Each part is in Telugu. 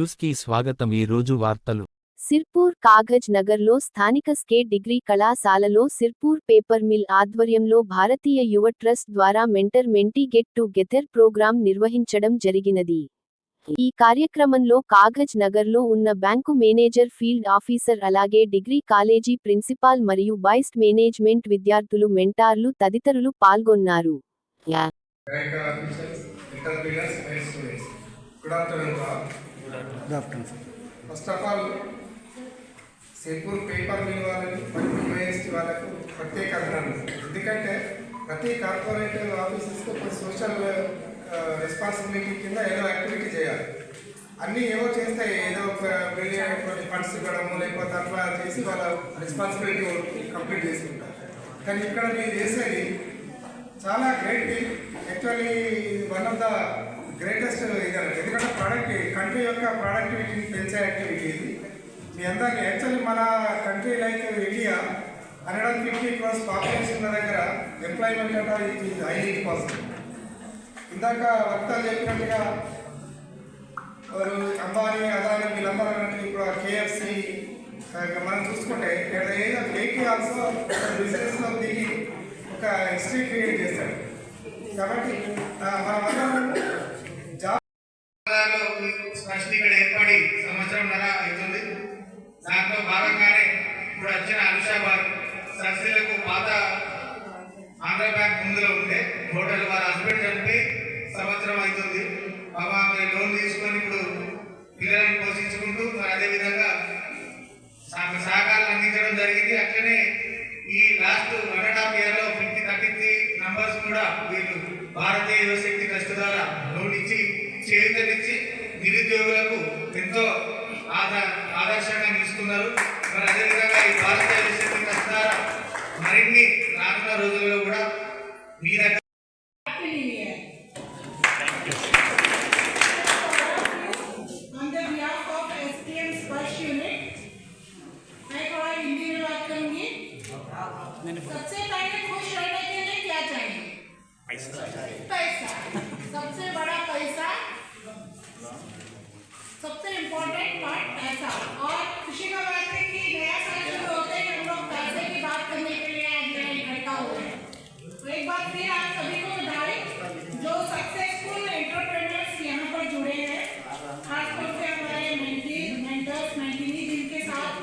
న్యూస్ కి స్వాగతం. ఈ రోజు వార్తలు. సిర్పూర్ కాగజ్ నగర్లో స్థానిక స్కేట్ డిగ్రీ కళాశాలలో సిర్పూర్ పేపర్ మిల్ ఆధ్వర్యంలో భారతీయ యువ ట్రస్ట్ ద్వారా mentor mentee get together programme నిర్వహించడం జరిగినది. ఈ కార్యక్రమంలో కాగజ్ నగర్లో ఉన్న బ్యాంకు మేనేజర్, ఫీల్డ్ ఆఫీసర్, అలాగే డిగ్రీ కాలేజీ ప్రిన్సిపాల్ మరియు వైస్ మేనేజ్మెంట్ విద్యార్థులు, మెంటార్లు తదితరులు పాల్గొన్నారు. First of all Sirpur paper mill వాళ్ళకి మరియు యూఎస్టీ వాళ్ళకు ప్రత్యేక అభినందనలు. ఎందుకంటే ప్రతి కార్పొరేట్ ఆఫీసెస్కి ఒక సోషల్ రెస్పాన్సిబిలిటీ కింద ఏదో యాక్టివిటీ చేయాలి. అన్నీ ఏవో చేస్తే ఏదో ఒక కొన్ని ఫండ్స్ ఇవ్వడము లేకపోతే అట్లా చేసి వాళ్ళ రెస్పాన్సిబిలిటీ కంప్లీట్ చేసుకుంటారు. కానీ ఇక్కడ మీరు చేసేది చాలా great thing. Actually one of the greatest ఇదండి. ఎందుకంటే కంట్రీ యొక్క ప్రొడక్టివిటీని పెంచే యాక్టివిటీ ఇది. మీ అందరికీ యాక్చువల్లీ మన country like India 150 crores population దగ్గర ఎంప్లాయ్మెంట్ అంటే ఇది హైలీ పాసిబుల్. ఇందాక వక్తలు చెప్పినట్టుగా వారు అంబానీ, అదానీ వీళ్ళందరూ అన్నట్టు ఇప్పుడు KFC మనం చూసుకుంటే ఏకి ఆల్సో బిజినెస్లో దిగి ఒక హిస్టరీ క్రియేట్ చేశాడు. కాబట్టి మనమందరం ఇక్కడ ఏర్పడి సంవత్సరంన్నర అవుతుంది. దాంట్లో భాగంగానే ఇప్పుడు వచ్చిన అనుషాబాద్ సబ్సిడీలకు పాత ఆంధ్ర బ్యాంక్ ముందులో ఉంటే హోటల్ వారి హస్బెండ్ చనిపి సంవత్సరం అవుతుంది. బాబా లోన్ తీసుకొని ఇప్పుడు పిల్లలను పోషించుకుంటూ మరి అదేవిధంగా సహకారం అందించడం జరిగింది. అట్లనే ఈ లాస్ట్ 1.5 yearలో 33 నంబర్స్ కూడా వీళ్ళు భారతీయ యువశక్తి ట్రస్ట్ ద్వారా లోన్ ఇచ్చి చేయూతనిచ్చి నిరుద్యోగులకు ఎంతో ఆదర్శంగా నిలుస్తున్నారు. మరి అదేవిధంగా ఈ భారతీయ యువశక్తి ట్రస్ట్ ద్వారా మరిన్ని రానున్న రోజుల్లో కూడా మీ దగ్గర सबसे पहले खुश रहने के लिए क्या चाहिए? पैसा। सबसे बड़ा पैसा, सबसे इम्पोर्टेंट पार्ट पैसा। और खुशी का बात है कि नया साल शुरू होते ही हम लोग पैसे की बात करने के लिए आज यहाँ इकट्ठा हुए हैं। तो एक बार फिर आप सभी को बधाई जो सक्सेसफुल एंटरप्रेन्योर्स यहाँ पर जुड़े हैं, खासतौर से हमारे मेंटर्स मेंटीनी जिनके साथ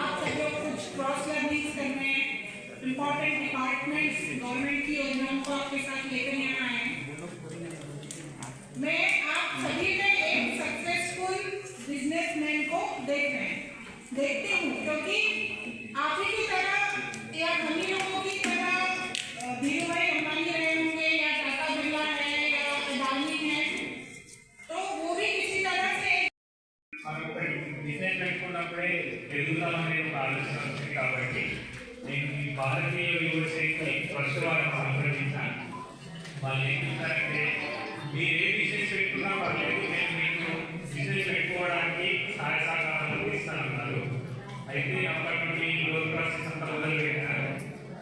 आप सभी कुछ क्रॉस लर्निंग करने इम्पोर्टेंट डिपार्टमेंट्स गवर्नमेंट की योजनाओं को आपके साथ लेकर यहाँ आए हैं। मैं आप सभी में एक सक्सेसफुल बिजनेसमैन को देखती हूँ क्योंकि आप ही की तरह या हम ही लोगों की तरह धीरू भाई अंबानी रहे होंगे या टाटा बिरला है या अदानी है, तो वो भी किसी तरह से బిజినెస్ పెట్టుకున్నప్పుడే ఎదుగుతామనే ఒక ఆలోచన వచ్చింది. కాబట్టి నేను ఈ భారతీయ యువశక్తి ట్రస్ట్ వాళ్ళని సంప్రదించాను. వాళ్ళు ఏం చెప్తారంటే మీరు ఏ బిజినెస్ పెట్టుకున్నా పర్లేదు, నేను మీకు బిజినెస్ పెట్టుకోవడానికి సహాయ సహకారాలు అందిస్తానన్నారు. అయితే అప్పటి నుండి ఈ లోన్ ప్రాసెస్ అంతా మొదలు పెట్టారు.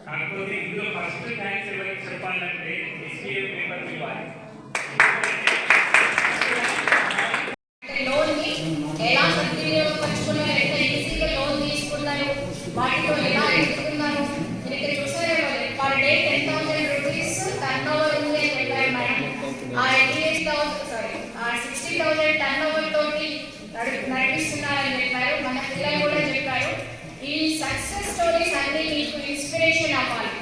కాకపోతే ఇందులో ఫస్ట్ థ్యాంక్స్ ఎవరికి చెప్పాలంటే SPL పేపర్ మిల్ వారికి. ఎలా సద్వినియోగపరుచుకున్నారు, ఎంత ఈజీగా లోన్ తీసుకున్నారు, వాటితో ఎలా ఎదుగుతున్నారు. మీరు ఇక్కడ చూసారే per day 10,000 rupees turnover ఉంది అని చెప్పారు మేడం. ఆ 60,000 టర్న్ ఓవర్ తోటి నడిపిస్తున్నారని చెప్పారు. మన పిల్లలు కూడా చెప్పారు. ఈ సక్సెస్ స్టోరీస్ అన్ని మీకు ఇన్స్పిరేషన్ అవ్వాలి.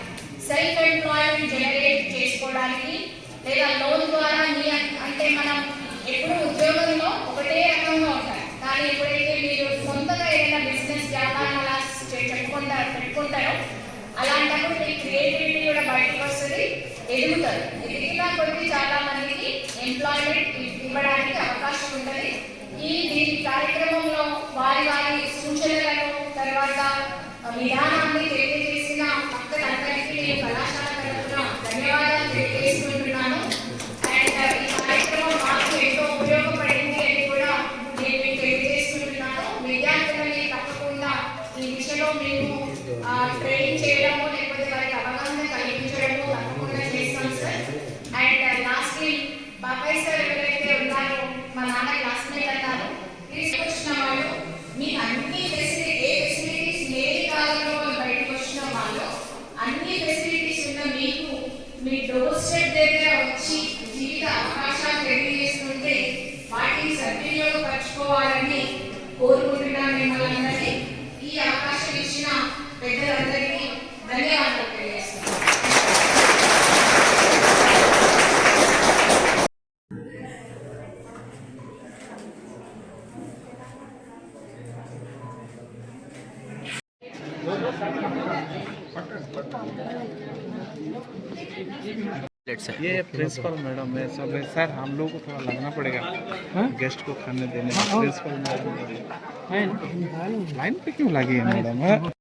సెల్ఫ్ ఎంప్లాయ్మెంట్ జనరేట్ చేసుకోవడానికి లేదా లోన్ ద్వారా అంటే మనం ఎప్పుడు ఉద్యోగంలో ఒకటే రకంగా ఉంటారు. కానీ ఎప్పుడైతే మీరు సొంతగా ఏదైనా బిజినెస్ వ్యాపారం అలా పెట్టుకుంటారో అలాంటప్పుడు మీ క్రియేటివిటీ కూడా బయటకు వస్తుంది, ఎదుగుతారు. ఎదిగినా కొద్ది చాలా మందికి ఎంప్లాయ్మెంట్ ఇవ్వడానికి అవకాశం ఉంటుంది. దీని కార్యక్రమంలో వారి సూచనలను తర్వాత విధానాన్ని తెలియజేసిన భక్తులందరికీ నేను కళాశాల తరఫున ధన్యవాదాలు తెలియజేసుకుంటున్నాను. అండ్ ఈ కార్యక్రమం మాకు ఎంతో ఉపయోగపడింది అని కూడా నేను మీకు తెలియజేసుకుంటున్నాను. విద్యార్థులని తప్పకుండా ఈ దిశలో మేము ట్రైనింగ్ చేయడము లేకపోతే వారికి అవగాహన కలిగించడము తప్పకుండా చేస్తాం సార్. అండ్ లాస్ట్లీ బాబాయ్ సార్ ఎవరైతే ఉన్నారో మా నాన్న క్లాస్మేట్ అన్నారు, మీ డోర్ స్టెప్ దగ్గర వచ్చి జీవిత అవకాశాలు తెలియజేస్తుంటే వాటిని సద్వినియోగపరచుకోవాలని కోరుకుంటున్నాను మిమ్మల్ని అందరినీ. ఈ అవకాశం ఇచ్చిన పెద్దలందరికీ ధన్యవాదాలు తెలియజేస్తున్నాను. ये प्रिंसिपल मैडम है सब है सर, हम लोग को थोड़ा लगना पड़ेगा गेस्ट को खाने देने में। प्रिंसिपल मैडम लाइन पे क्यों लगी है मैडम?